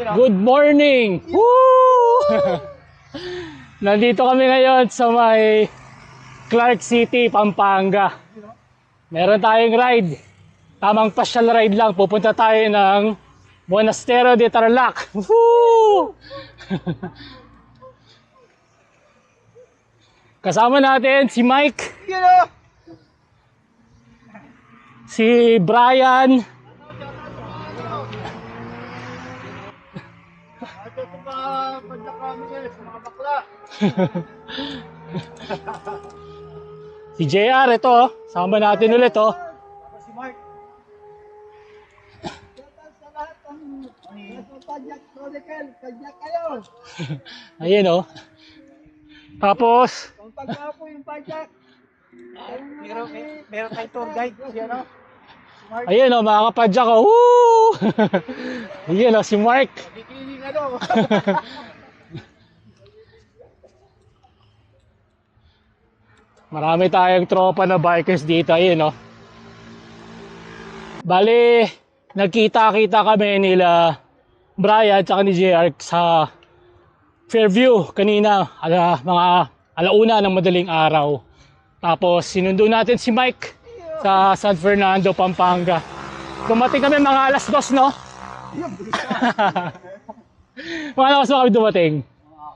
Good morning! Woo! Nandito kami ngayon sa may Clark City, Pampanga. Meron tayong ride. Tamang pasyal ride lang. Pupunta tayo ng Monasterio de Tarlac. Woo! Kasama natin si Mike. Si Brian. Si JR, ito, sama natin ulit, oh. Si Mark. Kajak kayo. Ayun, oh. Tapos, Kung pagkapo yung pajak. Meron kay tour guide. Ano? ayun, oh, mga kapadyak, oh. Woo! Ayun, oh, si Mark. Bikining ano. Marami tayong tropa na bikers dito, ayun, oh. Bale, nagkita-kita kami nila Brian at ni JR sa Fairview kanina, mga alauna ng madaling araw. Tapos sinundo natin si Mike sa San Fernando, Pampanga. Dumating kami mga alas 2, no? Mga alas 2 kami dumating.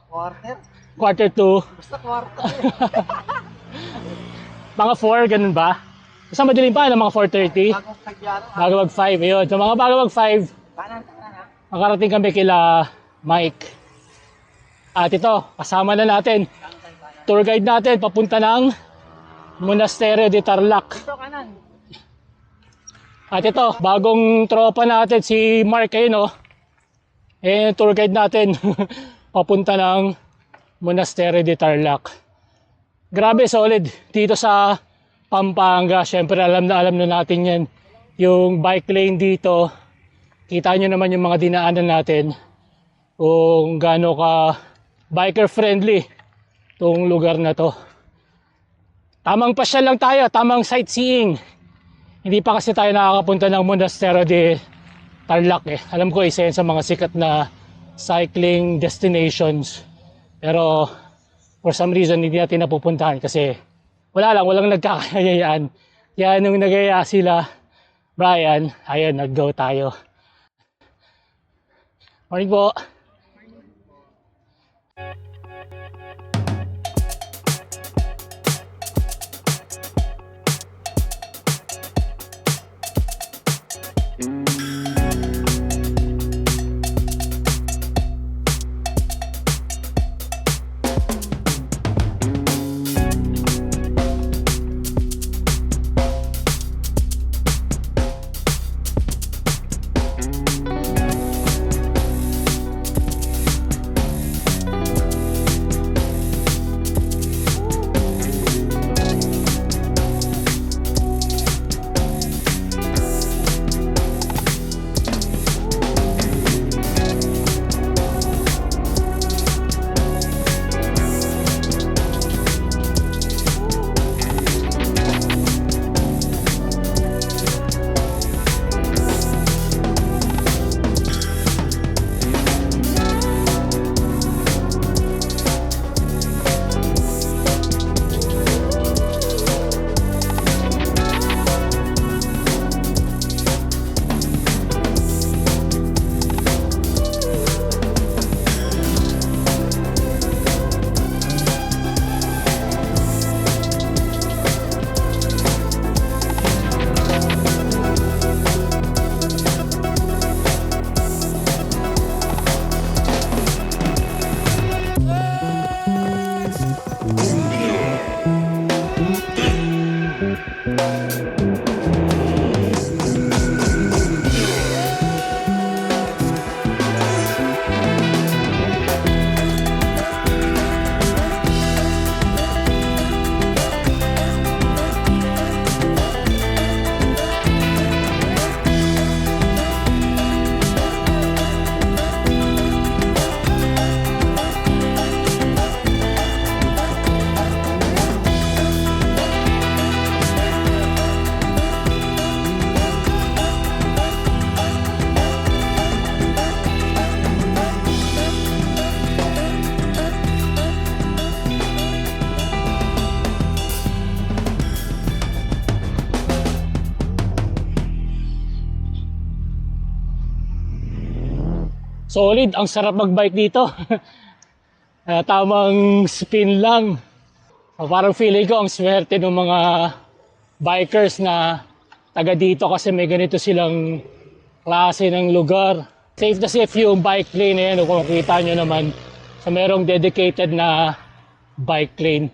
Quarter. 1:45. Basta quarter. Mga 4, ganun ba? Basta madilim pa, mga 4:30. Bagong kagyat. Bago mag 5, yun. So mga bago mag 5, Kanan. makarating kami kila Mike. At ito, kasama na natin. Tour guide natin, papunta ng Monasterio de Tarlac. Ito kanan. At ito, bagong tropa natin, si Mark, ayun, oh. Tour guide natin, papunta ng Monasterio de Tarlac. Grabe, solid. Dito sa Pampanga, syempre alam na natin yan. Yung bike lane dito, kita nyo naman yung mga dinaanan natin. Kung gaano ka biker friendly itong lugar na to. Tamang pasyal lang tayo, tamang sightseeing. Hindi pa kasi tayo nakakapunta ng Monasterio de Tarlac, eh. Alam ko isa yan sa mga sikat na cycling destinations. Pero for some reason hindi natin napupuntahan kasi walang nagkakayayaan. Kaya nung nagaya sila Brian, ayun, nag-go tayo. Morning po. Solid, ang sarap magbike dito. Tamang spin lang. Parang feeling ko ang swerte ng mga bikers na taga dito kasi may ganito silang klase ng lugar. Safe na safe yung bike lane na yan. Kung kita nyo naman, so merong dedicated na bike lane.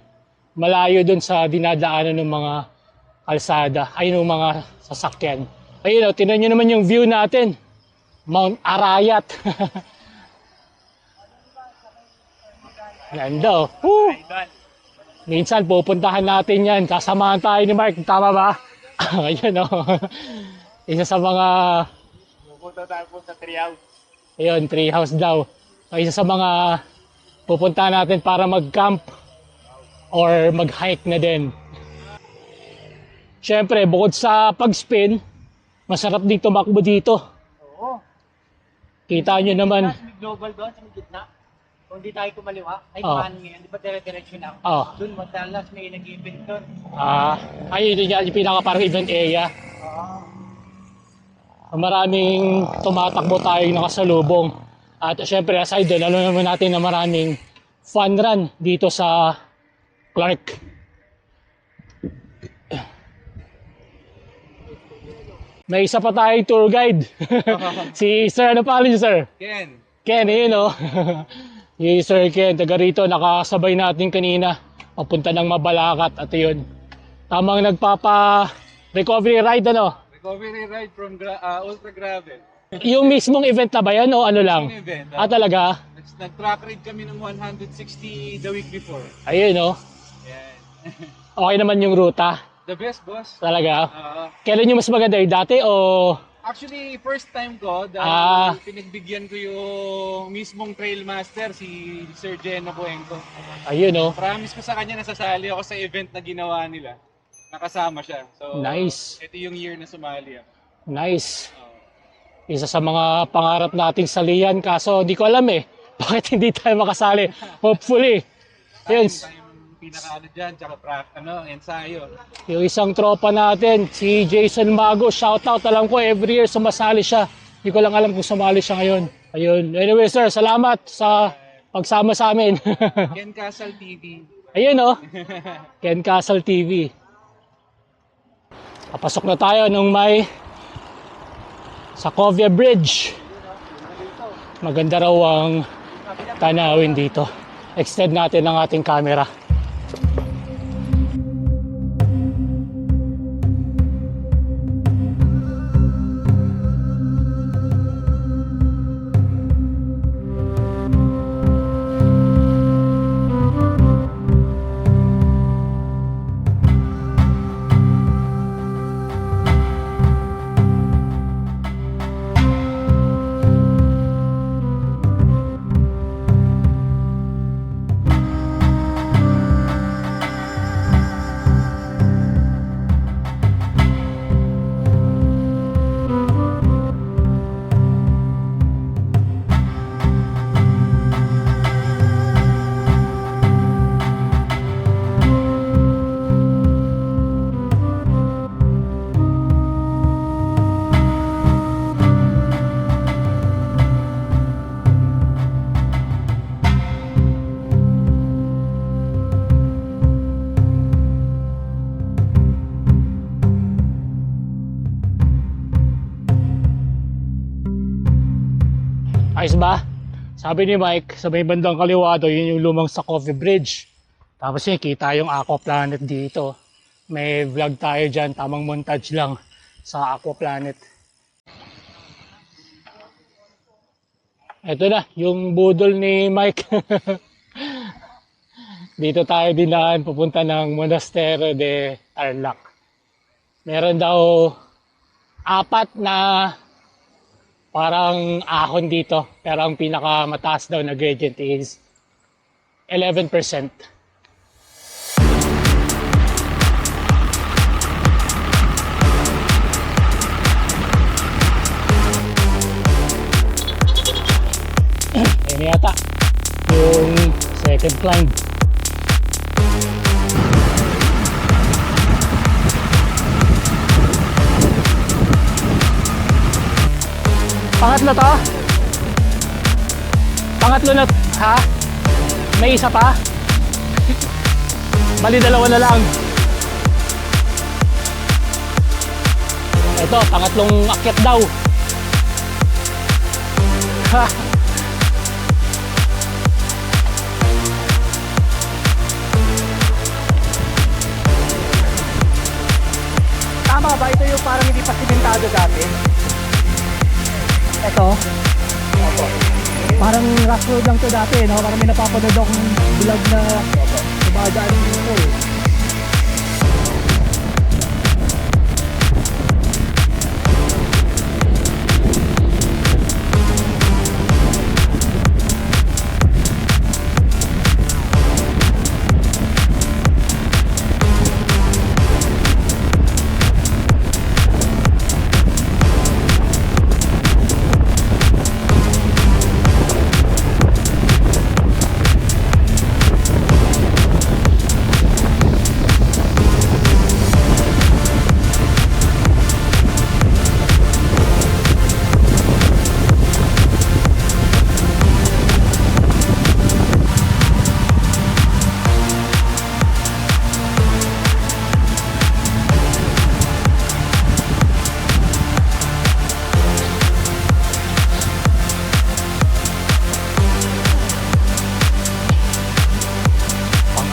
Malayo dun sa dinadaanan ng mga kalsada, ay ng mga sasakyan. Ayun, tinan nyo naman yung view natin. Mount Arayat. Ganda oh. Woo! Minsan pupuntahan natin yan. Kasamahan tayo ni Mark. Tama ba? Ayun oh. Isa sa mga... Pupunta tayo po sa treehouse. Ayun, treehouse daw. Isa sa mga pupuntahan natin para mag-camp or mag-hike na din. Siyempre, bukod sa pag-spin, masarap din tumakbo dito. Oo. Kita nyo naman. May global doon sa may gitna. Kung di tayo kumaliwa, ay Oh. paano ngayon? Di ba dire-direction ako? Oh. Doon, madalas may nag-event doon. Ayun yung pinaka parang event area. Maraming tumatakbo tayong nakasalubong. At syempre, aside doon, alam naman natin na maraming fun run dito sa Clark. May isa pa tayong tour guide. Si Sir, ano pangalan niyo, Sir? Ken. Ken, yun o. Yung Sir Ken, taga rito, nakasabay natin kanina. Papunta ng Mabalacat at yun. Tamang nagpapa-recovery ride, ano? Recovery ride from Ultra Gravel. Yung mismong event na ba yan o ano lang? Yung event. Talaga? Nag-track ride kami ng 160 the week before. Ayun o. Yan. Okay naman yung ruta. The best, boss. Talaga? Uh, Kailan yung mas maganda yung dati o... Actually, first time ko dahil Ah. pinagbigyan ko yung mismong trail master, si Sir Jeno Buenco. Ayun o. Promise ko sa kanya na sasali ako sa event na ginawa nila. Nakasama siya. So, Nice. ito yung year na sumali ako. Nice. Isa sa mga pangarap nating salihan kaso di ko alam eh. Bakit hindi tayo makasali? Hopefully. Yun. Time pinaka dyan, tsaka ensayo. Yung isang tropa natin, si Jason Mago, shoutout. Alam ko every year sumasali siya. Hindi ko lang alam kung sumali siya ngayon. Ayun. Anyway sir, salamat sa pagsama sa amin. Ken Castle TV. Ayun oh. Ken Castle TV. Papasok na tayo nung may Sokovia Bridge. Maganda raw ang tanawin dito. Extend natin ang ating camera. Ayos ba? Sabi ni Mike, sa may bandang kaliwa daw, yun yung lumang Sokovia Bridge. Tapos yun, kita yung Aquaplanet dito. May vlog tayo dyan, tamang montage lang sa Aquaplanet. Ito na, yung budol ni Mike. Dito tayo dinaan, pupunta ng Monasterio de Tarlac. Meron daw 4 na parang ahon dito, pero ang pinakamataas daw na gradient is 11%. Ayan yata yung second climb. Pangatlo to? Pangatlo na, ha? May isa pa? Bali, dalawa na lang. Ito, pangatlong akyat daw. Ha? Tama ba? Ito yung parang hindi pa simentado dati. Ito. Opo. Parang rough road lang to dati, no? Parang may napapanood akong vlog na dumadaan dito eh.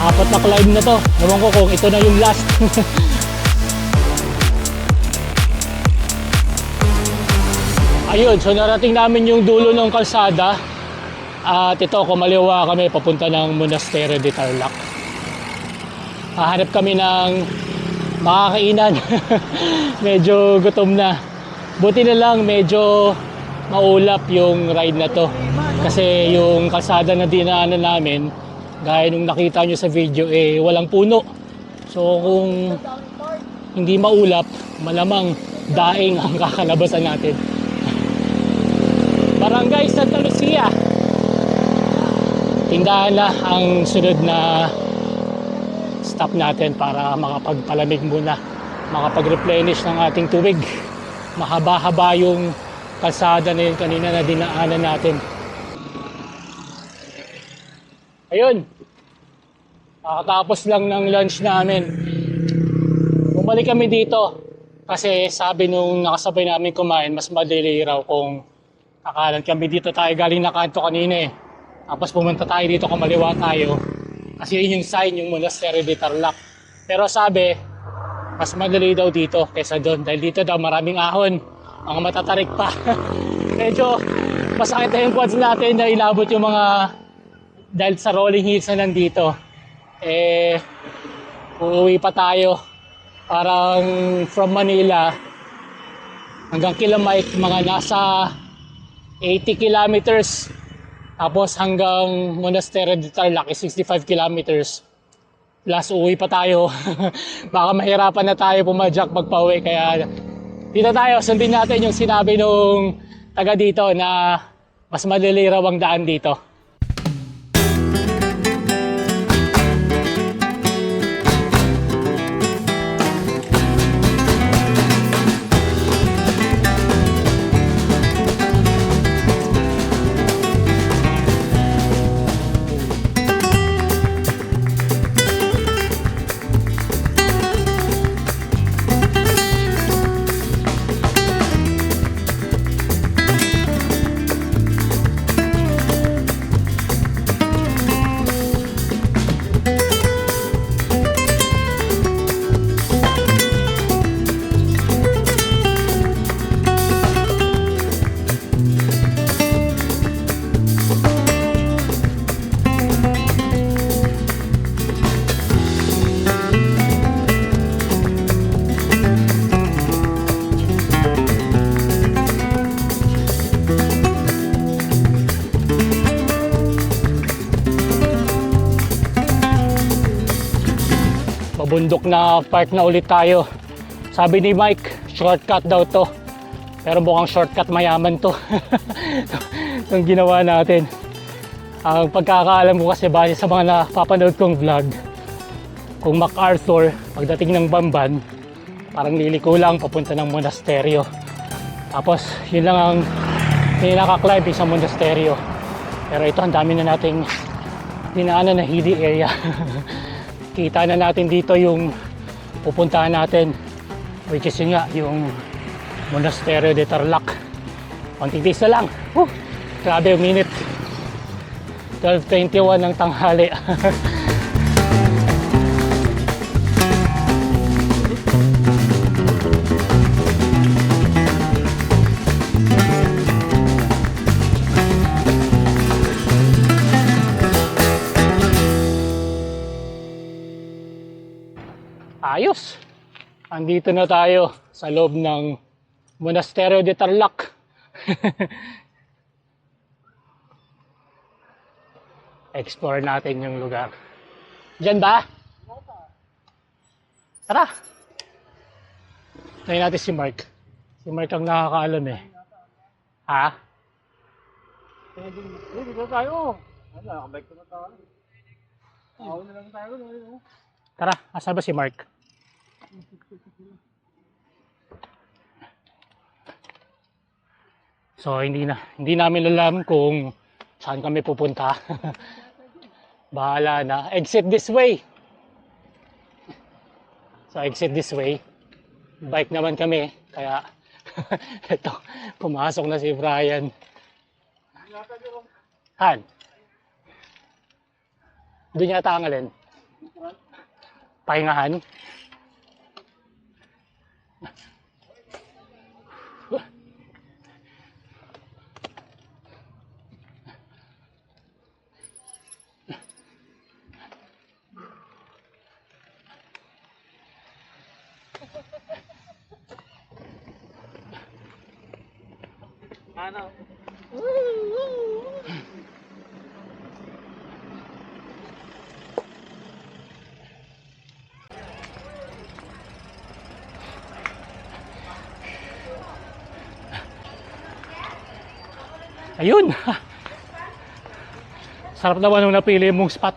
Apat na climb na to. Ewan ko kung ito na yung last. Ayun, so narating namin yung dulo ng kalsada. At ito, kumaliwa kami papunta ng Monasterio de Tarlac. Hahanap kami ng makakainan. Medyo gutom na. Buti na lang medyo maulap yung ride na to. Kasi yung kalsada na dinaanan namin, gaya nung nakita nyo sa video, eh walang puno. So kung hindi maulap, malamang daing ang kakalabasan natin. Barangay Santa Lucia. Tindahan na ang sunod na stop natin para makapagpalamig muna, makapag-replenish ng ating tubig. Mahaba-haba yung kalsada na yun kanina na dinaanan natin. Ayun, kakatapos lang ng lunch namin. Bumalik kami dito kasi sabi nung nakasabay namin kumain, mas madali raw kung kakalan kami dito. Tayo galing na kanto kanina eh. Tapos pumunta tayo dito, kumaliwa tayo. Kasi yun yung sign, yung Monasterio de Tarlac. Pero sabi, mas madali daw dito kaysa doon. Dahil dito daw maraming ahon, mga matatarik pa. Medyo masakit na yung quads natin na ilabot yung mga, dahil sa rolling hills na nandito. Eh, uuwi pa tayo. Parang from Manila hanggang Kilomite, mga nasa 80 kilometers. Tapos hanggang Monasterio de Tarlac is 65 kilometers. Plus uwi pa tayo. Baka mahirapan na tayo pumadyak pagpa-uwi. Kaya dito tayo, sundin natin yung sinabi nung taga dito na mas madali raw ang daan dito. Bundok na park na ulit tayo. Sabi ni Mike, shortcut daw to. Pero mukhang shortcut mayaman to. Itong ginawa natin. Ang pagkakaalam ko kasi base sa mga napapanood kong vlog, kung MacArthur, pagdating ng Bamban, parang liliko lang papunta ng monasteryo. Tapos yun lang ang pinaka-climbing sa monasteryo. Pero ito, ang dami na nating dinaanan na hilly area. Kita na natin dito yung pupuntahan natin, which is yun nga, yung Monasterio de Tarlac. Konting days na lang. Grabe, minute 12:21 ng tanghali. Ayos! Andito na tayo sa loob ng Monasterio de Tarlac. Explore natin yung lugar. Diyan ba? Tara! Tayo natin si Mark. Si Mark ang nakakaalam eh. Ha? Dito tayo. Ano, nakabike ko na tayo. Ako na lang tayo. Tara, asan ba si Mark? So hindi namin alam kung saan kami pupunta. Bahala na. Exit this way. So exit this way. Bike naman kami, kaya ito, pumasok na si Brian. Han? Doon yata ang alin? Pahingahan? Ano? Ayun! Sarap naman nung napili mong spot.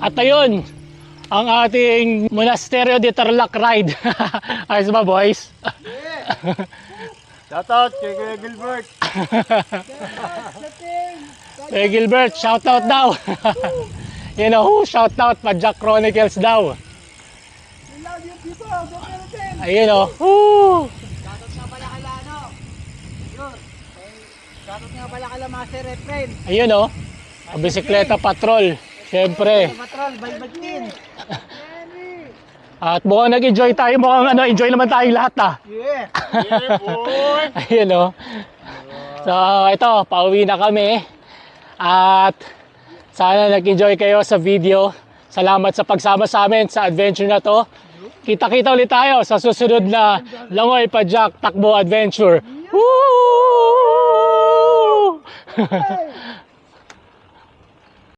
At ayun, ang ating Monasterio de Tarlac ride. Ayos ba, boys? Shoutout kay Kuya Gilbert. Hey Gilbert, shoutout daw. You know who? Shoutout pa Jack Chronicles daw. We love you people. Go Philippines. Ayun o. Woo! Shoutout nga pala kala ano. Yun. Shoutout nga pala kala Master Refrain. Ayun o. Bisikleta Patrol. Siyempre. Patrol, by Bagtin. At mukhang nag-enjoy tayo. Mukhang enjoy naman tayong lahat ah. Yeah. Yeah, boy. Ayun o. So ito, pauwi na kami. At sana nag-enjoy kayo sa video. Salamat sa pagsama sa amin sa adventure na to. Kita-kita ulit tayo sa susunod na Langoy Padjak Takbo Adventure. Woo!